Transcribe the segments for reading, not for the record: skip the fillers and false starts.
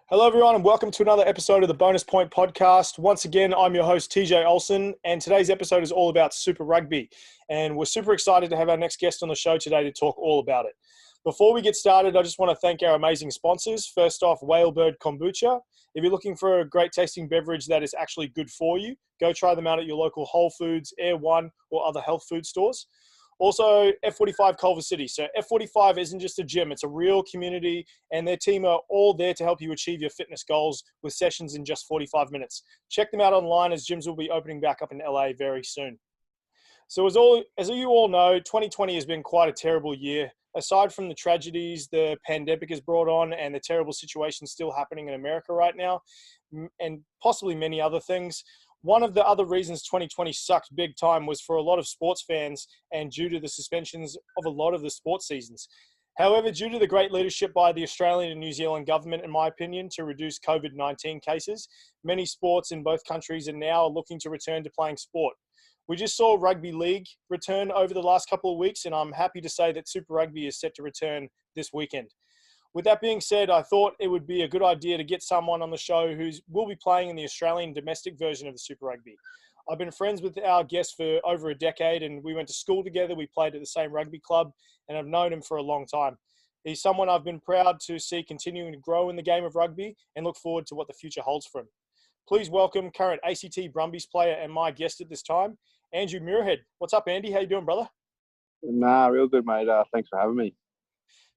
Hello, everyone, and welcome to another episode of the Bonus Point Podcast. Once again, I'm your host, Tj Olsen, and today's episode is all about Super Rugby. And we're super excited to have our next guest on the show today to talk all about it. Before we get started, I just want to thank our amazing sponsors. First off, Whalebird Kombucha. If you're looking for a great tasting beverage that is actually good for you, go try them out at your local Whole Foods, Air One, or other health food stores. Also, F45 Culver City. So F45 isn't just a gym, it's a real community, and their team are all there to help you achieve your fitness goals with sessions in just 45 minutes. Check them out online as gyms will be opening back up in LA very soon. So as you all know, 2020 has been quite a terrible year. Aside from the tragedies the pandemic has brought on and the terrible situation still happening in America right now, and possibly many other things, one of the other reasons 2020 sucked big time was for a lot of sports fans and due to the suspensions of a lot of the sports seasons. However, due to the great leadership by the Australian and New Zealand government, in my opinion, to reduce COVID-19 cases, many sports in both countries are now looking to return to playing sport. We just saw Rugby League return over the last couple of weeks, and I'm happy to say that Super Rugby is set to return this weekend. With that being said, I thought it would be a good idea to get someone on the show who will be playing in the Australian domestic version of the Super Rugby. I've been friends with our guest for over a decade, and we went to school together. We played at the same rugby club, and I've known him for a long time. He's someone I've been proud to see continuing to grow in the game of rugby and look forward to what the future holds for him. Please welcome current ACT Brumbies player and my guest at this time, Andrew Muirhead. What's up, Andy? How you doing, brother? Nah, real good, mate. Thanks for having me.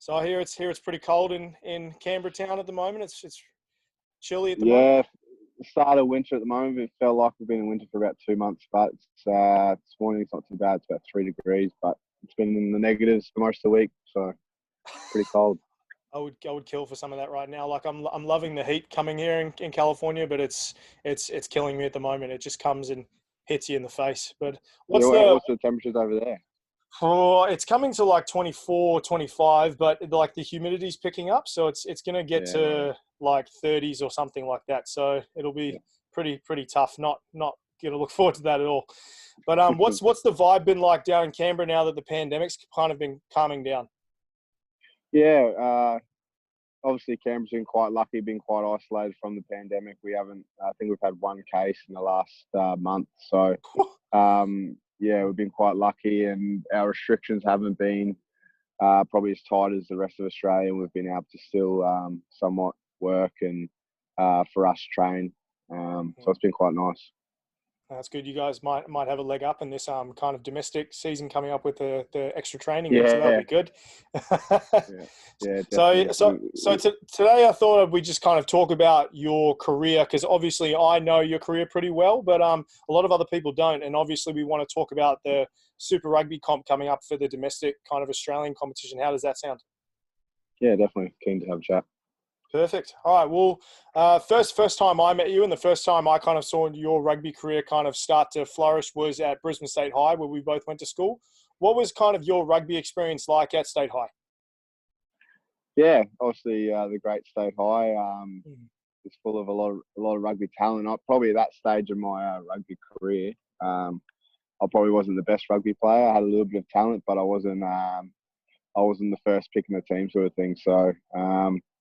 So I hear it's pretty cold in Canberra town at the moment. It's chilly at the moment. Yeah, start of winter at the moment. It felt like we've been in winter for about 2 months, but this morning it's not too bad. It's about 3 degrees, but it's been in the negatives for most of the week, so pretty cold. I would kill for some of that right now. Like I'm loving the heat coming here in California, but it's killing me at the moment. It just comes and hits you in the face. But what's the temperatures over there? Oh, it's coming to like 24, 25, but like the humidity's picking up, so it's going to get to like 30s or something like that. So it'll be pretty tough. Not going to look forward to that at all. But what's the vibe been like down in Canberra now that the pandemic's kind of been calming down? Yeah, obviously Canberra's been quite lucky, been quite isolated from the pandemic. I think we've had one case in the last month. So, yeah, we've been quite lucky, and our restrictions haven't been probably as tight as the rest of Australia. We've been able to still somewhat work and for us train. So it's been quite nice. That's good. You guys might have a leg up in this kind of domestic season coming up with the extra training. Yeah, so that'll be good. yeah. So today I thought we just kind of talk about your career, because obviously I know your career pretty well, but a lot of other people don't. And obviously we want to talk about the Super Rugby comp coming up for the domestic kind of Australian competition. How does that sound? Yeah, definitely keen to have a chat. Perfect. All right. Well, first time I met you and the first time I kind of saw your rugby career kind of start to flourish was at Brisbane State High, where we both went to school. What was kind of your rugby experience like at State High? Yeah, obviously the great State High. It's full of a lot of rugby talent. Probably at that stage of my rugby career, I probably wasn't the best rugby player. I had a little bit of talent, but I wasn't the first pick in the team sort of thing. So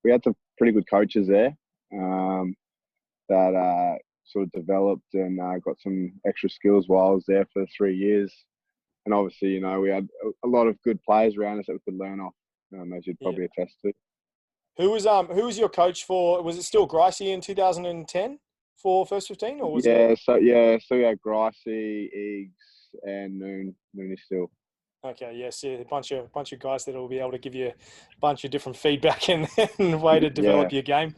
we had some pretty good coaches there that sort of developed and got some extra skills while I was there for 3 years. And obviously, you know, we had a lot of good players around us that we could learn off, as you'd probably attest to. Who was your coach for? Was it still Gricey in 2010 for First 15, or was it? So we had Gricey, Eggs, and Nooney still. Okay, yes, yeah, a bunch of guys that will be able to give you a bunch of different feedback and way to develop your game.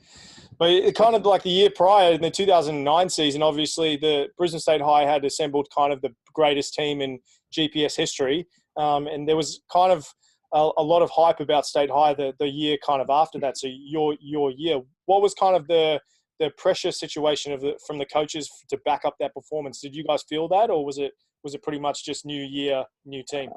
But it kind of like the year prior, in the 2009 season, obviously the Brisbane State High had assembled kind of the greatest team in GPS history, and there was kind of a lot of hype about State High the year kind of after that. So your year, what was kind of the pressure situation from the coaches to back up that performance? Did you guys feel that, or was it pretty much just new year, new team?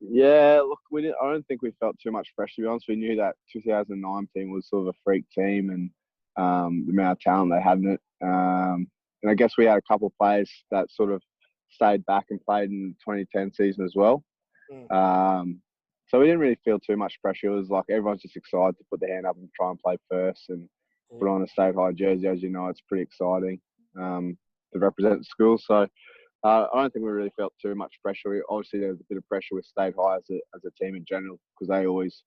Yeah, look, I don't think we felt too much pressure, to be honest. We knew that 2009 team was sort of a freak team, and the amount of talent they had in it. And I guess we had a couple of players that sort of stayed back and played in the 2010 season as well. So we didn't really feel too much pressure. It was like everyone's just excited to put their hand up and try and play first. And put on a state high jersey. As you know, it's pretty exciting to represent the school. So I don't think we really felt too much pressure. Obviously, there was a bit of pressure with state high as a team in general because they always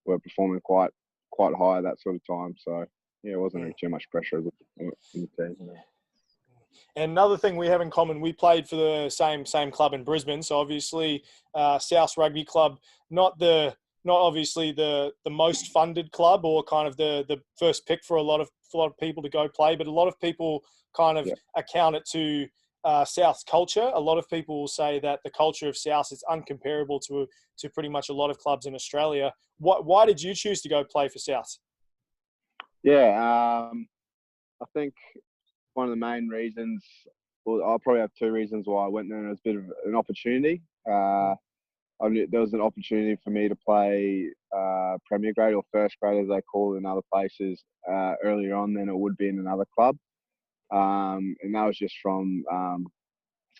were performing quite high at that sort of time. So yeah, it wasn't really too much pressure in the team. Yeah. And another thing we have in common, we played for the same club in Brisbane. So obviously, South Rugby Club, not obviously the most funded club or kind of the first pick for a lot of people to go play, but a lot of people kind of account it to South's culture. A lot of people will say that the culture of South is uncomparable to pretty much a lot of clubs in Australia. Why did you choose to go play for South? Yeah, I think one of the main reasons, well, I'll probably have two reasons why I went there. And it was a bit of an opportunity. There was an opportunity for me to play Premier Grade or First Grade, as they call it in other places, earlier on than it would be in another club. And that was just from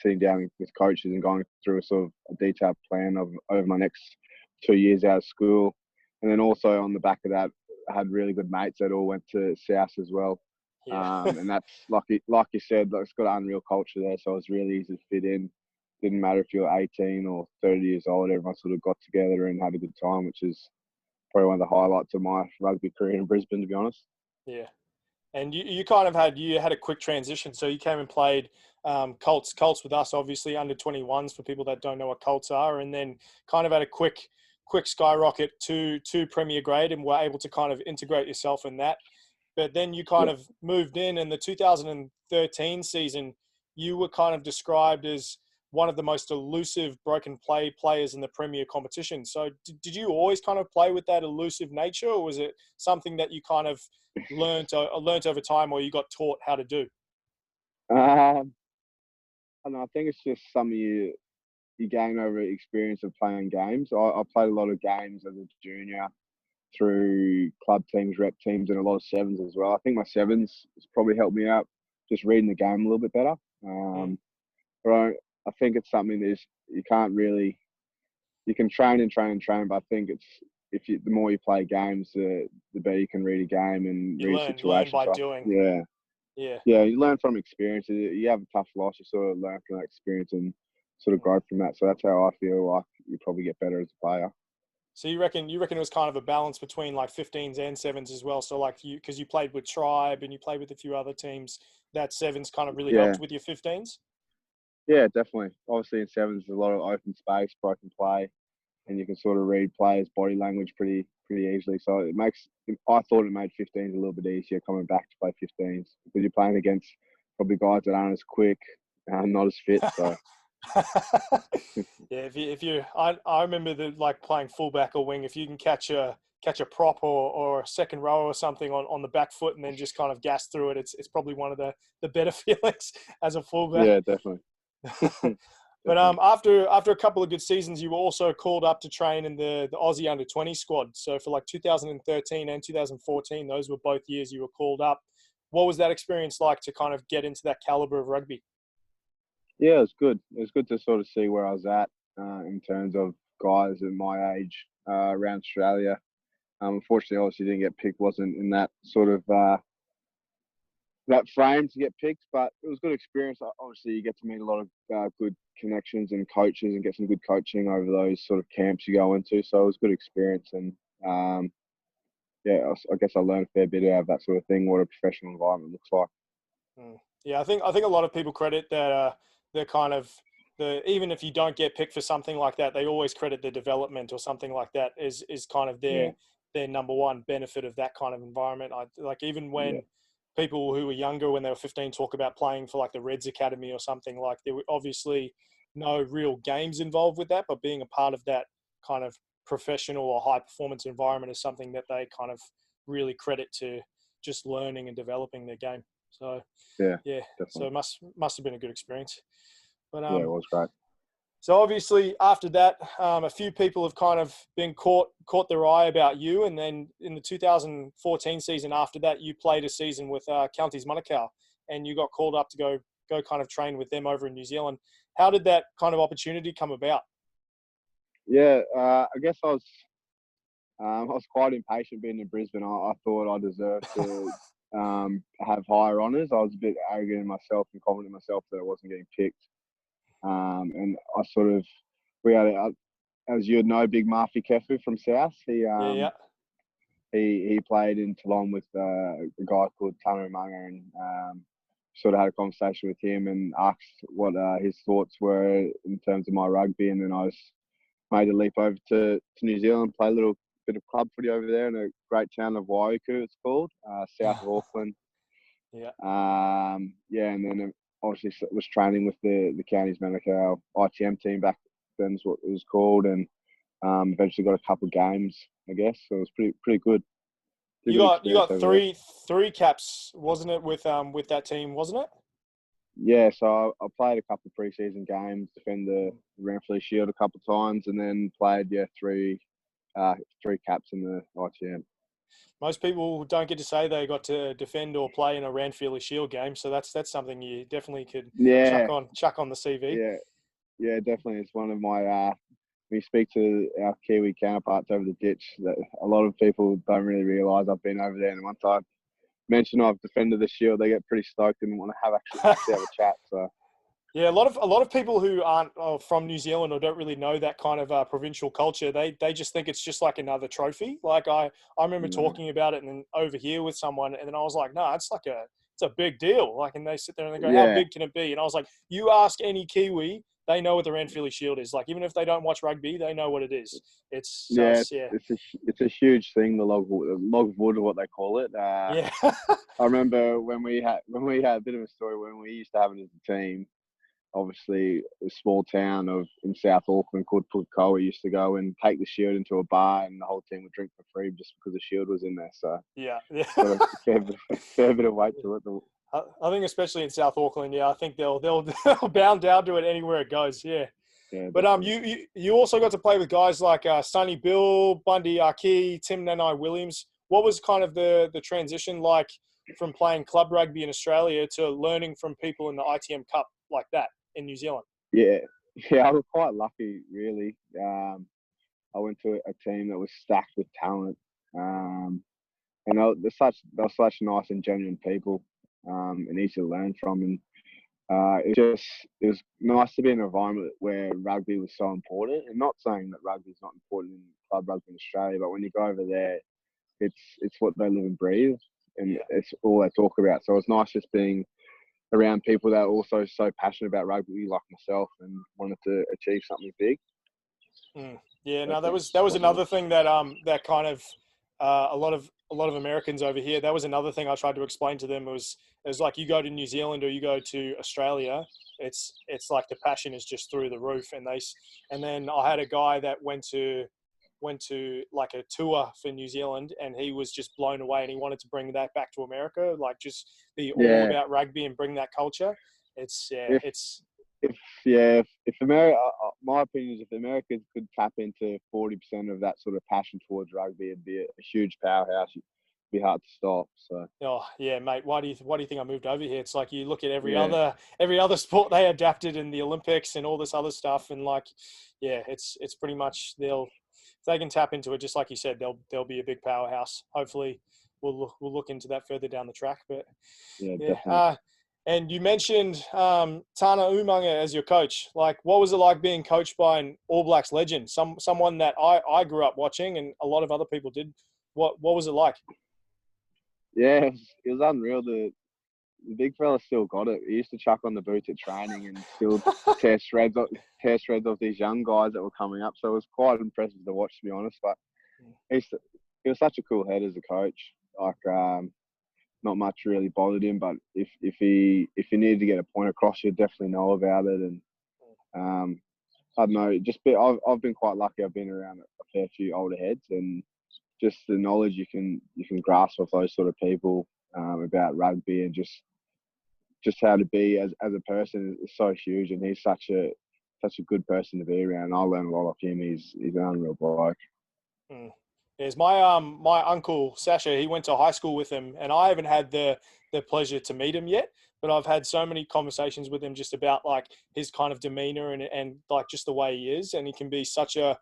sitting down with coaches and going through a sort of a detailed plan over my next 2 years out of school. And then also on the back of that, I had really good mates that all went to South as well. Yeah. And that's like you said, it's got an unreal culture there. So it was really easy to fit in. Didn't matter if you were 18 or 30 years old, everyone sort of got together and had a good time, which is probably one of the highlights of my rugby career in Brisbane, to be honest. Yeah. And you kind of had a quick transition. So you came and played Colts with us, obviously under 21s for people that don't know what Colts are, and then kind of had a quick skyrocket to Premier Grade and were able to kind of integrate yourself in that. But then you kind of moved in the 2013 season, you were kind of described as one of the most elusive broken play players in the Premier competition. So did you always kind of play with that elusive nature, or was it something that you kind of learnt over time, or you got taught how to do? I don't know. I think it's just something you gain over experience of playing games. I played a lot of games as a junior through club teams, rep teams, and a lot of sevens as well. I think my sevens has probably helped me out just reading the game a little bit better. But I think it's something that you can't really. You can train and train and train, but I think the more you play games, the better you can read a game and You read learn situations. by So, doing. yeah, you learn from experience. You have a tough loss, you sort of learn from that experience and sort of grow from that. So that's how I feel like you probably get better as a player. So you reckon it was kind of a balance between like 15s and sevens as well. So like because you played with Tribe and you played with a few other teams, that sevens kind of really helped with your 15s. Yeah, definitely. Obviously in sevens, there's a lot of open space, broken play, and you can sort of read players' body language pretty easily. So I thought it made 15s a little bit easier coming back to play 15s because you're playing against probably guys that aren't as quick, not as fit. So yeah, I remember like playing fullback or wing. If you can catch a prop or a second row or something on the back foot and then just kind of gas through it, it's probably one of the better feelings as a fullback. Yeah, definitely. But after a couple of good seasons, you were also called up to train in the Aussie under 20 squad. So for like 2013 and 2014, those were both years you were called up. What was that experience like to kind of get into that caliber of rugby? Yeah, it was good. It was good to sort of see where I was at in terms of guys at my age around Australia. Unfortunately, obviously didn't get picked. Wasn't in that sort of that frame to get picked, but it was a good experience. Obviously, you get to meet a lot of good connections and coaches and get some good coaching over those sort of camps you go into. So it was a good experience, and I guess I learned a fair bit out of that sort of thing, what a professional environment looks like. Yeah, I think a lot of people credit that the kind of even if you don't get picked for something like that, they always credit the development or something like that is kind of their number one benefit of that kind of environment. Like even when people who were younger when they were 15 talk about playing for like the Reds Academy or something, like there were obviously no real games involved with that, but being a part of that kind of professional or high performance environment is something that they kind of really credit to just learning and developing their game. So yeah, so definitely. it must have been a good experience. But Yeah, it was great. so obviously after that, a few people have kind of been caught their eye about you, and then in the 2014 season after that, you played a season with Counties Manukau, and you got called up to go kind of train with them over in New Zealand. How did that kind of opportunity come about? Yeah, I guess I was quite impatient being in Brisbane. I thought I deserved to have higher honours. I was a bit arrogant in myself and confident in myself that I wasn't getting picked. And I sort of, we had, as you'd know, Big Marfi Kefu from South. He played in Toulon with a guy called Tana Umaga, and sort of had a conversation with him and asked what his thoughts were in terms of my rugby. And then I was made a leap over to New Zealand, play a little bit of club footy over there in a great town of Waiuku, it's called, south of Auckland. And then obviously was training with the county's Manukau ITM team back then is what it was called, and eventually got a couple of games, I guess. So it was pretty good. You got three caps, wasn't it, with that team, wasn't it? Yeah, so I played a couple of pre-season games, defended the Ranfurly Shield a couple of times, and then played three caps in the ITM. Most people don't get to say they got to defend or play in a Ranfurly Shield game, so that's something you definitely could chuck on the CV. Yeah, definitely. It's one of my when you speak to our Kiwi counterparts over the ditch, that a lot of people don't really realise I've been over there. And once I mention I've defended the Shield, they get pretty stoked and want to actually have a chat. So. Yeah, a lot of people who aren't from New Zealand or don't really know that kind of provincial culture, they just think it's just like another trophy. Like I remember talking about it and over here with someone, and then I was like, no, it's a big deal. Like, and they sit there and they go, how big can it be? And I was like, you ask any Kiwi, they know what the Ranfurly Shield is. Like, even if they don't watch rugby, they know what it is. It's a huge thing. The log of wood, or what they call it. I remember when we had a bit of a story when we used to have it as a team. Obviously, a small town in South Auckland called Pukekohe, we used to go and take the Shield into a bar, and the whole team would drink for free just because the Shield was in there. So got a fair bit of weight to it. I think especially in South Auckland, I think they'll bound down to it anywhere it goes. Yeah. But you also got to play with guys like Sonny Bill, Bundy Aki, Tim Nanai Williams. What was kind of the transition like from playing club rugby in Australia to learning from people in the ITM Cup like that in New Zealand? Yeah, I was quite lucky, really. I went to a team that was stacked with talent, and they're such nice and genuine people, and easy to learn from. And it was nice to be in an environment where rugby was so important. And not saying that rugby is not important in club rugby in Australia, but when you go over there, it's what they live and breathe, and it's all they talk about. So it's nice just being around people that are also so passionate about rugby like myself and wanted to achieve something big. Yeah, no, that was another thing that kind of a lot of Americans over here. That was another thing I tried to explain to them. It was like, you go to New Zealand or you go to Australia, it's like the passion is just through the roof. And then I had a guy that went to like a tour for New Zealand, and he was just blown away, and he wanted to bring that back to America, like just be all about rugby and bring that culture. If America, my opinion is if America could tap into 40% of that sort of passion towards rugby, it'd be a huge powerhouse. It'd be hard to stop. So. Oh yeah, mate. Why do you think I moved over here? It's like you look at every other sport they adapted in the Olympics and all this other stuff, and like, it's pretty much if they can tap into it, just like you said, they'll be a big powerhouse. Hopefully, we'll look into that further down the track. But definitely. And you mentioned Tana Umaga as your coach. Like, what was it like being coached by an All Blacks legend? Someone that I grew up watching, and a lot of other people did. What was it like? Yeah, it was unreal. The big fella still got it. He used to chuck on the boots at training and still tear shreds off these young guys that were coming up. So it was quite impressive to watch, to be honest. But he was such a cool head as a coach. Like, not much really bothered him, but if he needed to get a point across, you'd definitely know about it. And I don't know, I've been quite lucky. I've been around a fair few older heads, and just the knowledge you can grasp off those sort of people about rugby, and just how to be as a person is so huge. And he's such a good person to be around. I learned a lot off him. He's an unreal bloke. Yes, my uncle Sasha, he went to high school with him, and I haven't had the pleasure to meet him yet, but I've had so many conversations with him just about like his kind of demeanor and like just the way he is. And he can be such a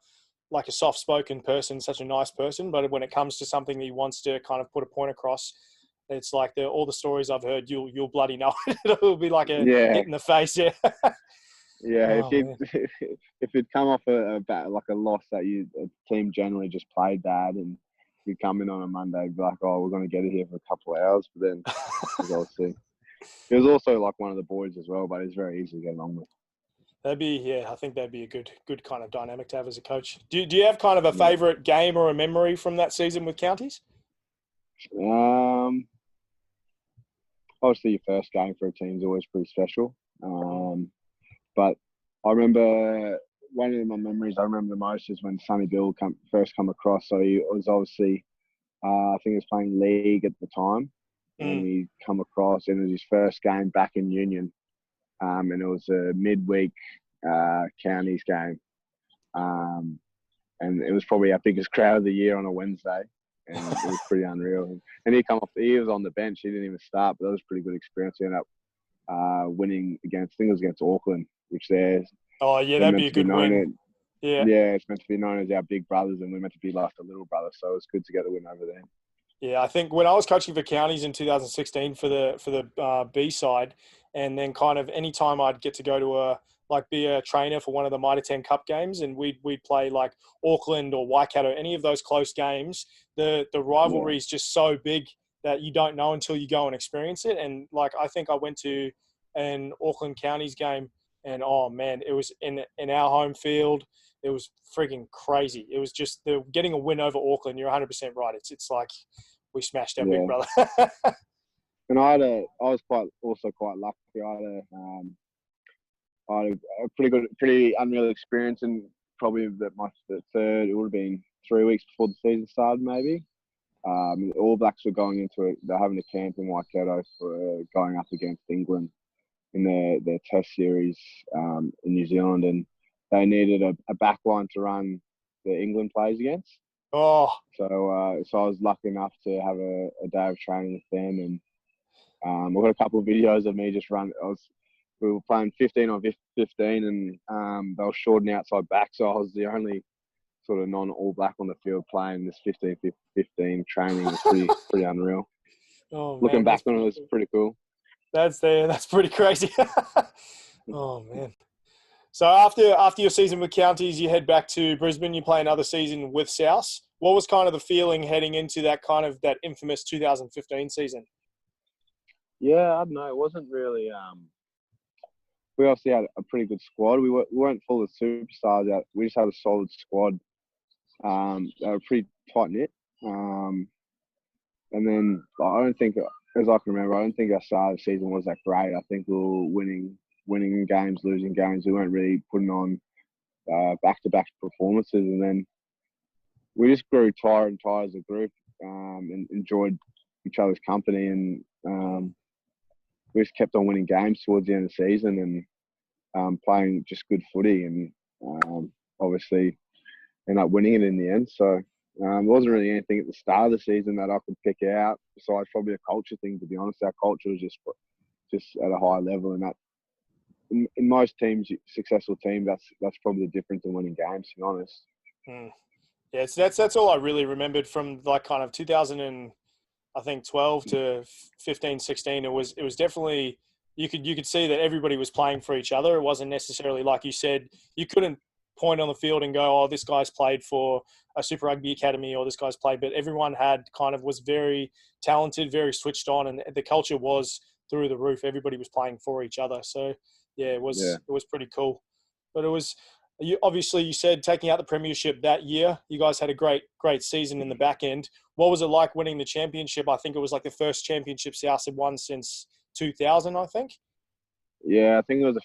soft spoken person, such a nice person, but when it comes to something he wants to kind of put a point across, It's like all the stories I've heard, you'll bloody know it. It'll be like a Yeah, hit in the face. Yeah. yeah. Oh, man. If it'd come off like a loss that a team generally just played bad, and you come in on a Monday, be like, oh, we're going to get it here for a couple of hours, but then it was also like one of the boys as well, but it's very easy to get along with. I think that'd be a good kind of dynamic to have as a coach. Do you have kind of a Yeah. favourite game or a memory from that season with Counties? Obviously, your first game for a team is always pretty special. But I remember one of my memories I remember the most is when Sonny Bill first come across. So he was obviously, I think he was playing league at the time, and he come across, and it was his first game back in Union, and it was a midweek counties game, and it was probably our biggest crowd of the year on a Wednesday, and it was pretty unreal. And he was on the bench, he didn't even start, but that was a pretty good experience. He ended up winning against, I think it was against Auckland, which they're that'd be a good win. Yeah, it's meant to be known as our big brothers, and we're meant to be like the little brother. So it's good to get the win over there. Yeah, I think when I was coaching for counties in 2016 for the B side, and then kind of any time I'd get to go to be a trainer for one of the Mitre 10 Cup games, and we'd play like Auckland or Waikato, any of those close games, the rivalry is just so big that you don't know until you go and experience it. And like I think I went to an Auckland Counties game, and oh man, it was in our home field. It was freaking crazy. It was just getting a win over Auckland. You're 100% right. It's like we smashed our big brother. And I was quite lucky. I had a pretty unreal experience, and probably the third. It would have been 3 weeks before the season started, maybe. The All Blacks were going into it. They're having a camp in Waikato for going up against England in their Test series in New Zealand, and they needed a back line to run the England players against. Oh, so I was lucky enough to have a day of training with them, and I've got a couple of videos of me just run. We were playing 15 on 15, and they were short and outside back, so I was the only sort of non-All Black on the field playing this 15-15 training. It was pretty unreal. Oh, Looking back on it, was pretty cool. That's pretty crazy. Oh man. So after your season with Counties, you head back to Brisbane. You play another season with South. What was kind of the feeling heading into that infamous 2015 season? Yeah, I don't know. It wasn't really. We obviously had a pretty good squad. We weren't full of superstars. We just had a solid squad. They were pretty tight knit. And then I don't think, as I can remember, I don't think our start of the season was that great. I think we were winning games, losing games. We weren't really putting on back-to-back performances, and then we just grew tired as a group, and enjoyed each other's company, and we just kept on winning games towards the end of the season, and playing just good footy, and obviously ended up winning it in the end. So there wasn't really anything at the start of the season that I could pick out, besides probably a culture thing. To be honest, our culture was just at a high level, and that in most teams, successful teams, that's probably the difference in winning games. To be honest. Yeah, so that's all I really remembered from like kind of 2012 to 15, 16. It was definitely you could see that everybody was playing for each other. It wasn't necessarily like you said. You couldn't point on the field and go, "Oh, this guy's played for a Super Rugby academy," or "This guy's played." But everyone was very talented, very switched on, and the culture was through the roof. Everybody was playing for each other. So yeah, it was pretty cool. But it was. You said taking out the premiership that year. You guys had a great season in the back end. What was it like winning the championship? I think it was like the first championship South had won since 2000, I think. Yeah, I think it was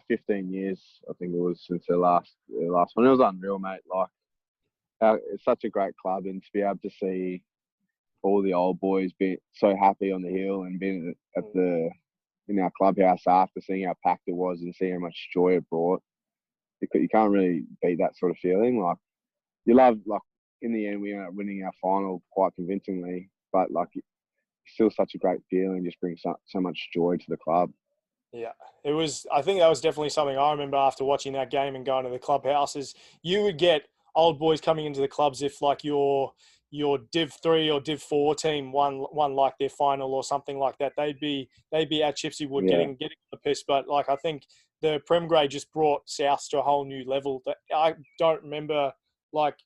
15 years. I think it was since the last one. It was unreal, mate. Like, it's such a great club, and to be able to see all the old boys being so happy on the hill and being in our clubhouse after, seeing how packed it was and seeing how much joy it brought. You can't really beat that sort of feeling. Like, you love, like, in the end, we ended up winning our final quite convincingly, but like, it's still such a great feeling. Just brings so much joy to the club. Yeah, it was. I think that was definitely something I remember after watching that game and going to the clubhouses. You would get old boys coming into the clubs if like your your Div 3 or Div 4 team won like their final or something like that, they'd be at Chipsy Wood Yeah. getting the piss. But like, I think the Prem grade just brought Souths to a whole new level. That I don't remember like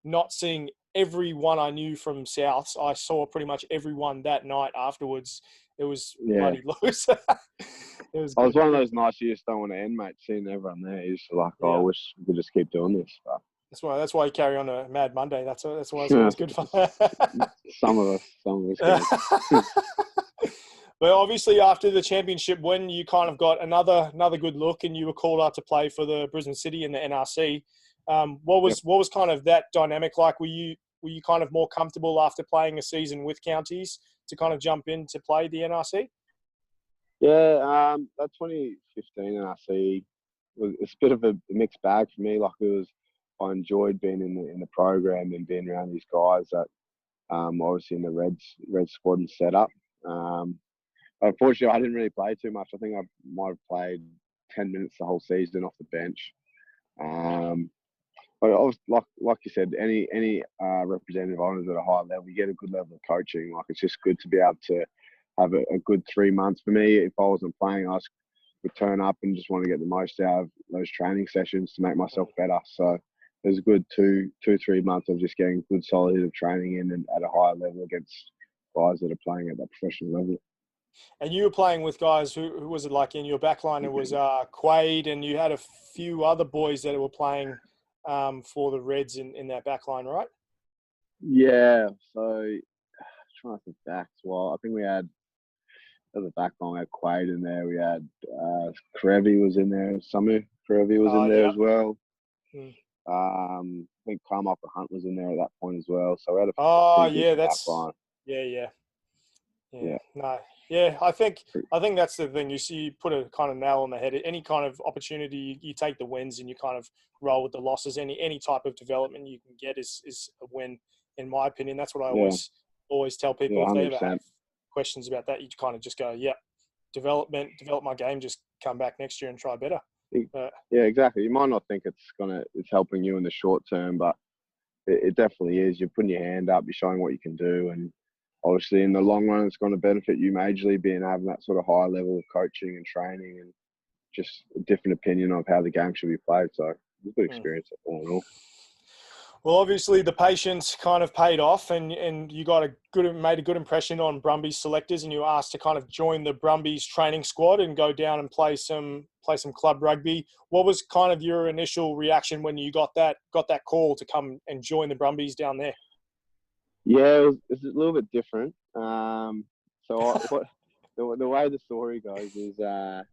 not seeing everyone I knew from Souths. I saw pretty much everyone that night afterwards. It was Yeah. bloody loose. It was It was good. one of those nights you just don't want to end, mate. Seeing everyone there, you're just like, oh, I wish we could just keep doing this. But That's why you carry on a Mad Monday. That's why it's always good fun. some of us can. But obviously, after the championship win, you kind of got another good look, and you were called out to play for the Brisbane City in the NRC. What was kind of that dynamic like? Were you kind of more comfortable after playing a season with counties to kind of jump in to play the NRC? Yeah, that 2015 NRC it's a bit of a mixed bag for me. Like I enjoyed being in the program and being around these guys that obviously in the Red squad and set up. Unfortunately, I didn't really play too much. I think I might have played 10 minutes the whole season off the bench. But I was, like you said, any representative honours at a high level, you get a good level of coaching. Like it's just good to be able to have a good 3 months. For me, if I wasn't playing, I would turn up and just want to get the most out of those training sessions to make myself better. So it was a good 3 months of just getting good solid hit of training in and at a higher level against guys that are playing at that professional level. And you were playing with guys who was it like in your backline? It was Quaid, and you had a few other boys that were playing for the Reds in that backline, right? Yeah. So trying to think back. Well, I think we had at the backline we had Quaid in there. We had Karevi was in there. Samu Karevi was in there as well. I think Carmichael Hunt was in there at that point as well. So we had a backline. Yeah. No. Yeah, I think that's the thing. You put a kind of nail on the head. Any kind of opportunity, you take the wins and you kind of roll with the losses. Any type of development you can get is a win, in my opinion. That's what I always tell people. Yeah, if they 100%. ever have questions about that, you kind of just go, develop my game, just come back next year and try better. Yeah, exactly. You might not think it's helping you in the short term, but it definitely is. You're putting your hand up, you're showing what you can do, and obviously in the long run it's going to benefit you majorly having that sort of high level of coaching and training and just a different opinion of how the game should be played. So it's a good experience all in all. Well, obviously the patience kind of paid off, and you made a good impression on Brumbies selectors, and you were asked to kind of join the Brumbies training squad and go down and play some club rugby. What was kind of your initial reaction when you got that call to come and join the Brumbies down there? Yeah, it was a little bit different. The way the story goes is I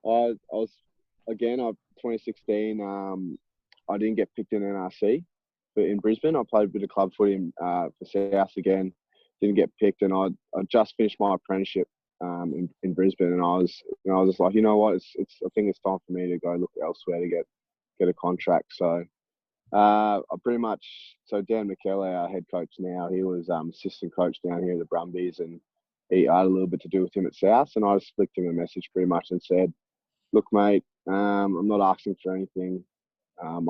was again 2016. I didn't get picked in NRC. But in Brisbane, I played a bit of club footy for South again. Didn't get picked, and I just finished my apprenticeship in Brisbane, and I was just like, you know what, I think it's time for me to go look elsewhere to get a contract. So I pretty much Dan McKellar, our head coach now, he was assistant coach down here at the Brumbies, and I had a little bit to do with him at South, and I just flicked him a message pretty much and said, look, mate, I'm not asking for anything. I'm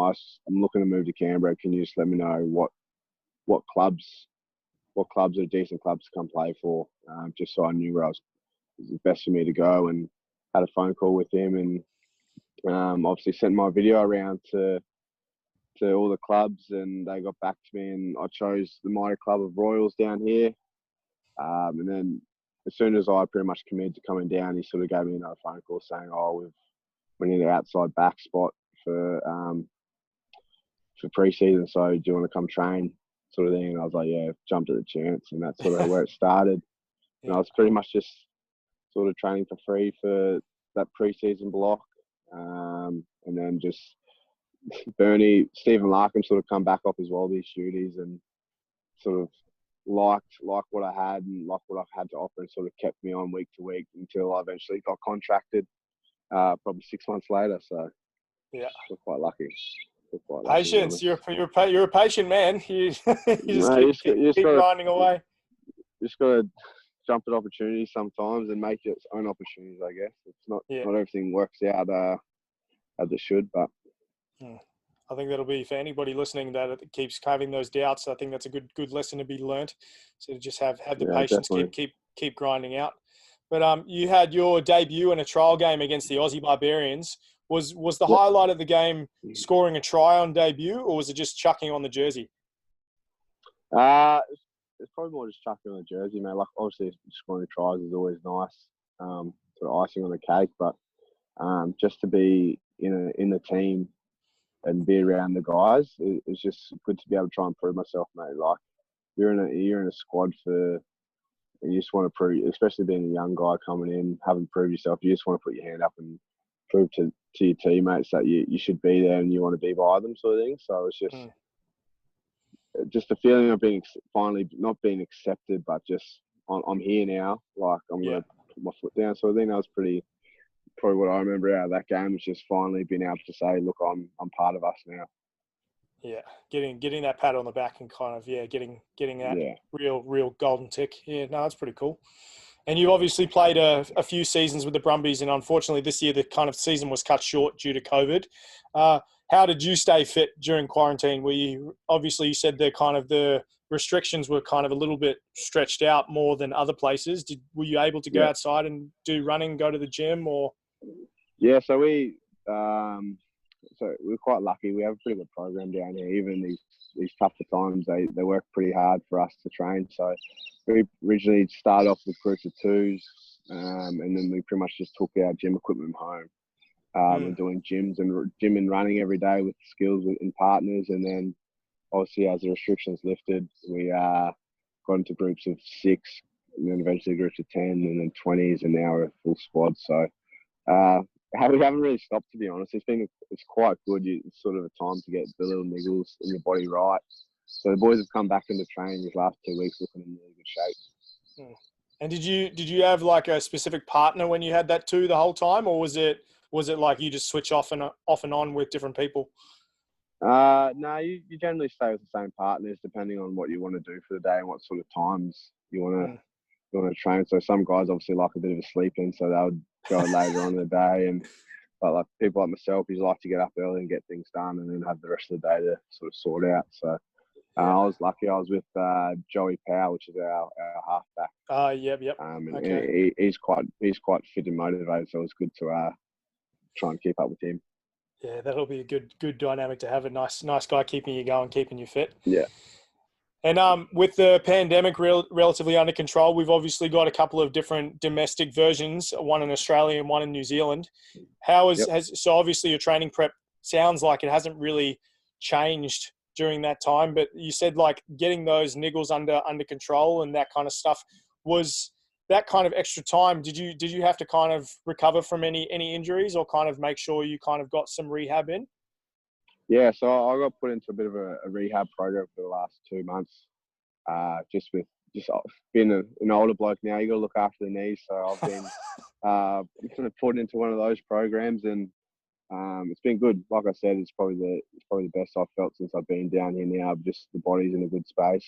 looking to move to Canberra. Can you just let me know what clubs are decent clubs to come play for? Just so I knew where it was best for me to go, and had a phone call with him, and obviously sent my video around to all the clubs, and they got back to me, and I chose the minor club of Royals down here. And then as soon as I pretty much committed to coming down, he sort of gave me another phone call saying, "Oh, we need an outside back spot for pre-season, so do you want to come train?" sort of thing. And I was like, yeah, jumped at the chance, and that's sort of where it started. And I was pretty much just sort of training for free for that pre-season block, and then just Stephen Larkham sort of come back off his Wallabies duties and sort of liked what I had and liked what I've had to offer, and sort of kept me on week to week until I eventually got contracted probably 6 months later. So yeah, we're quite lucky. Patience. You're a patient man. You just keep grinding away. You just got to jump at opportunities sometimes and make its own opportunities, I guess. It's not everything works out as it should, but I think that'll be for anybody listening that keeps having those doubts. I think that's a good lesson to be learnt. So to just have the Yeah, patience, definitely. keep grinding out. But you had your debut in a trial game against the Aussie Barbarians. Was the Yep. highlight of the game scoring a try on debut, or was it just chucking on the jersey? It's probably more just chucking on the jersey, man. Like obviously scoring tries is always nice, sort of icing on the cake. But just to be in the team and be around the guys, it's just good to be able to try and prove myself, mate. Like you're in a squad for. You just want to prove, especially being a young guy coming in, having proved yourself. You just want to put your hand up and prove to your teammates that you should be there and you want to be by them, sort of thing. So it's just the feeling of being finally not being accepted, but just I'm here now. Like I'm gonna put my foot down. So I think that was probably what I remember out of that game, was just finally being able to say, look, I'm part of us now. Yeah, getting that pat on the back and kind of getting that Yeah. real golden tick. Yeah, no, that's pretty cool. And you obviously played a few seasons with the Brumbies, and unfortunately this year the kind of season was cut short due to COVID. How did you stay fit during quarantine? You said the restrictions were kind of a little bit stretched out more than other places. Were you able to go outside and do running, go to the gym, or? Yeah, so we're quite lucky. We have a pretty good program down here. Even these tougher times, they work pretty hard for us to train. So we originally started off with groups of twos, and then we pretty much just took our gym equipment home. And doing gym and running every day with skills and partners. And then obviously as the restrictions lifted, we got into groups of 6, and then eventually groups of 10, and then 20s, and now we're a full squad. So we haven't really stopped, to be honest. It's quite good. It's sort of a time to get the little niggles in your body right. So the boys have come back into training these last 2 weeks looking in really good shape. And did you have like a specific partner when you had that too the whole time, or was it like you just switch off and on with different people? No, you generally stay with the same partners depending on what you want to do for the day and what sort of times you want to train. So some guys obviously like a bit of a sleep in, so they would go later on in the day, but like people like myself, you like to get up early and get things done, and then have the rest of the day to sort of sort out. So I was lucky. I was with Joey Powell, which is our halfback. Yep. And okay. he's quite fit and motivated, so it was good to try and keep up with him. Yeah, that'll be a good dynamic to have. A nice guy keeping you going, keeping you fit. Yeah. And with the pandemic relatively under control, we've obviously got a couple of different domestic versions, one in Australia and one in New Zealand. So obviously your training prep sounds like it hasn't really changed during that time, but you said like getting those niggles under control and that kind of stuff, was that kind of extra time. Did you have to kind of recover from any injuries, or kind of make sure you kind of got some rehab in? Yeah, so I got put into a bit of a rehab program for the last 2 months. Just being an older bloke now, you got to look after the knees. So I've been kind of put into one of those programs, and it's been good. Like I said, it's probably the best I've felt since I've been down here now. Just the body's in a good space.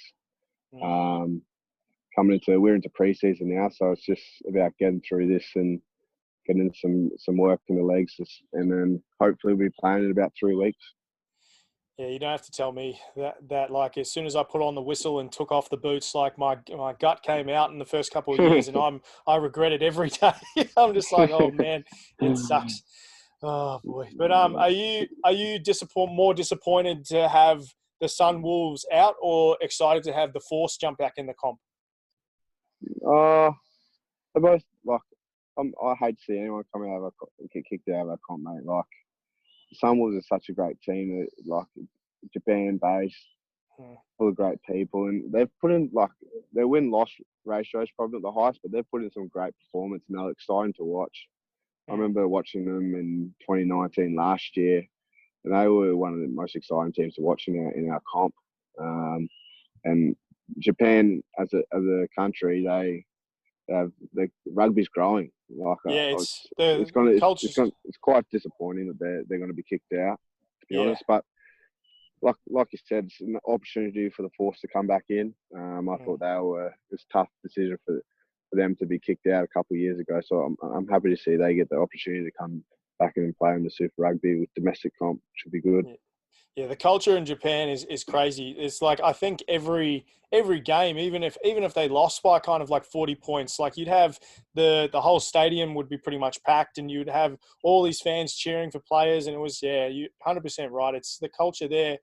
We're into pre-season now, so it's just about getting through this and getting some work in the legs, and then hopefully we'll be playing in about 3 weeks. Yeah, you don't have to tell me that like as soon as I put on the whistle and took off the boots, like my gut came out in the first couple of years, and I regret it every day. I'm just like, oh man, it sucks. Oh boy. But are you more disappointed to have the Sun Wolves out, or excited to have the Force jump back in the comp? They're both like I hate to see anyone come out of get kicked out of a comp, mate. Like Sunwolves are such a great team, like Japan based, full of great people, and they've put in like their win-loss ratio is probably not the highest, but they've put in some great performance, and they're exciting to watch. I remember watching them in 2019 last year, and they were one of the most exciting teams to watch in our comp. And Japan as a country, the rugby's growing. Like it's quite disappointing that they're going to be kicked out, to be honest. But like you said, it's an opportunity for the Force to come back in. I thought it was a tough decision for them to be kicked out a couple of years ago. So I'm happy to see they get the opportunity to come back in and play in the Super Rugby with domestic comp. Should be good. Yeah, the culture in Japan is crazy. It's like I think every game, even if they lost by kind of like 40 points, like you'd have the whole stadium would be pretty much packed, and you'd have all these fans cheering for players, and it was you 100% right. It's the culture there.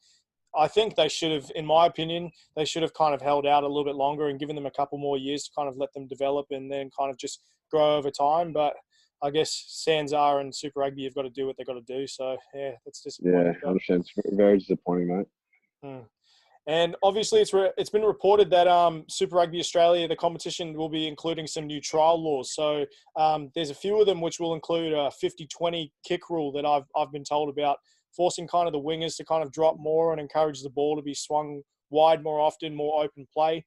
I think they should have, in my opinion, they should have kind of held out a little bit longer and given them a couple more years to kind of let them develop and then kind of just grow over time. But I guess Sanzar and Super Rugby have got to do what they've got to do. So yeah, that's Yeah, disappointing. But 100%. It's very disappointing, mate. mm. And obviously, it's been reported that Super Rugby Australia, the competition, will be including some new trial laws. So there's a few of them which will include a 50-20 kick rule that I've been told about, forcing kind of the wingers to kind of drop more and encourage the ball to be swung wide more often, more open play.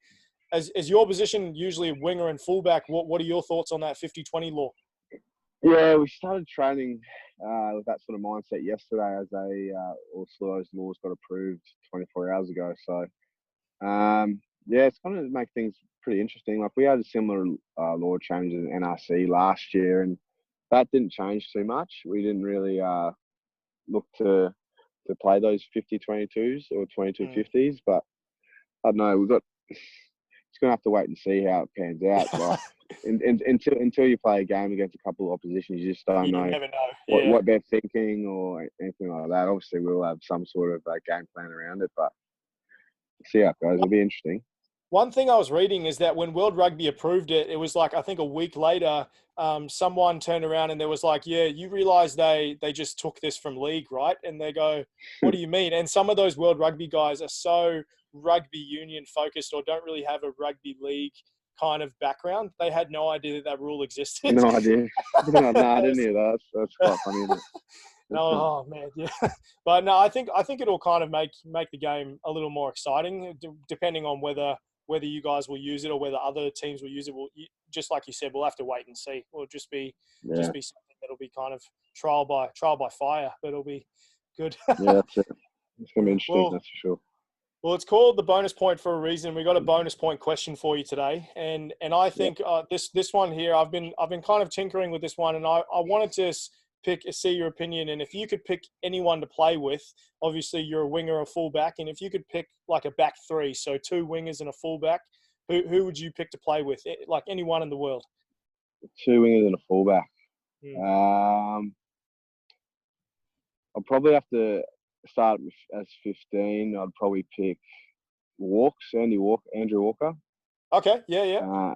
As your position, usually a winger and fullback, what are your thoughts on that 50-20 law? Yeah, we started training with that sort of mindset yesterday as all those laws got approved 24 hours ago. So, yeah, it's going to make things pretty interesting. Like we had a similar law change in NRC last year, and that didn't change too much. We didn't really look to play those 50-22s or 22-50s, but I don't know. It's going to have to wait and see how it pans out. Like, until you play a game against a couple of oppositions, you just don't You know never know. Yeah. what they're thinking or anything like that. Obviously, we'll have some sort of game plan around it, but see how it goes. It'll be interesting. One thing I was reading is that when World Rugby approved it, it was like, I think a week later, someone turned around and there was like, yeah, you realize they just took this from league, right? And they go, what do you mean? And some of those World Rugby guys are so rugby union focused or don't really have a rugby league kind of background. They had no idea that rule existed. No idea. No, I didn't hear that. That's quite funny, isn't it? No, oh man, yeah. But no, I think it'll kind of make the game a little more exciting, depending on whether you guys will use it or whether other teams will use it. Just like you said, we'll have to wait and see. It'll just be something that'll be kind of trial by fire, but it'll be good. Yeah, that's it. It's gonna be interesting, Well, that's for sure. well, it's called the bonus point for a reason. We got a bonus point question for you today, and I think this one here, I've been kind of tinkering with this one, and I wanted to see your opinion. And if you could pick anyone to play with, obviously you're a winger or fullback, and if you could pick like a back three, so two wingers and a fullback, who would you pick to play with? Like anyone in the world. Two wingers and a fullback. I'll probably have to start as 15. I'd probably pick Andrew Walker. Okay, yeah.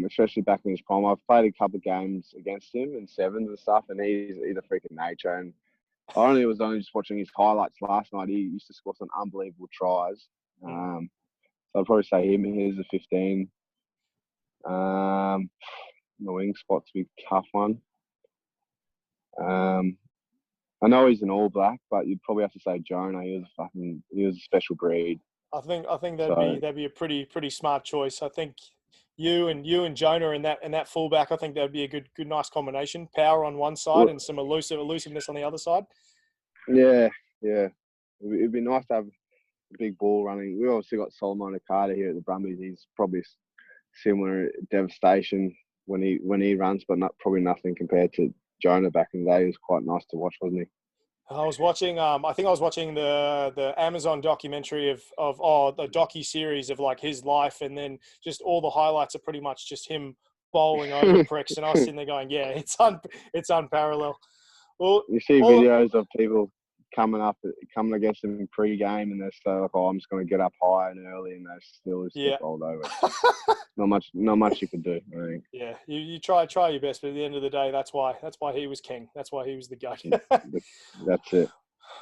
Especially back in his prime. I've played a couple of games against him in sevens and stuff, and he's a freaking nature. And I was only just watching his highlights last night. He used to score some unbelievable tries. So I'd probably say him. Here's a 15. The wing spot's a big tough one. I know he's an All Black, but you'd probably have to say Jonah. He was a special breed. I think that'd be a pretty smart choice. I think you and Jonah and that fullback, I think that'd be a good nice combination. Power on one side and some elusiveness on the other side. Yeah. It'd be nice to have a big ball running. We obviously got Solomon Carter here at the Brumbies. He's probably similar devastation when he runs, but probably nothing compared to Jonah back in the day. He was quite nice to watch, wasn't he? I was watching. I think I was watching the Amazon documentary of the docu-series of like his life, and then just all the highlights are pretty much just him bowling over pricks, and I was sitting there going, "Yeah, it's unparalleled." Well, you see videos of people coming against him in pre-game, and they're so like, "Oh, I'm just going to get up high and early," and they still just get bowled over. Not much you can do. I think. Yeah, you try your best, but at the end of the day, that's why he was king. That's why he was the goat. That's it.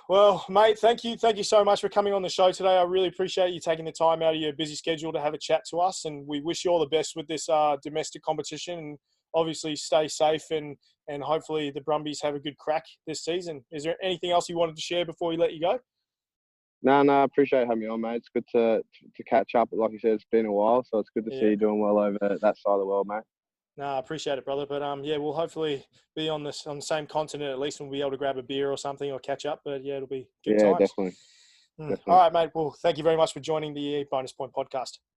Well, mate, thank you so much for coming on the show today. I really appreciate you taking the time out of your busy schedule to have a chat to us, and we wish you all the best with this domestic competition. And obviously, stay safe, and hopefully the Brumbies have a good crack this season. Is there anything else you wanted to share before we let you go? No, I appreciate having me on, mate. It's good to catch up. Like you said, it's been a while, so it's good to see you doing well over that side of the world, mate. No, I appreciate it, brother. But we'll hopefully be on the same continent at least, and we'll be able to grab a beer or something or catch up. But yeah, it'll be good times. Definitely. All right, mate. Well, thank you very much for joining the Bonus Point podcast.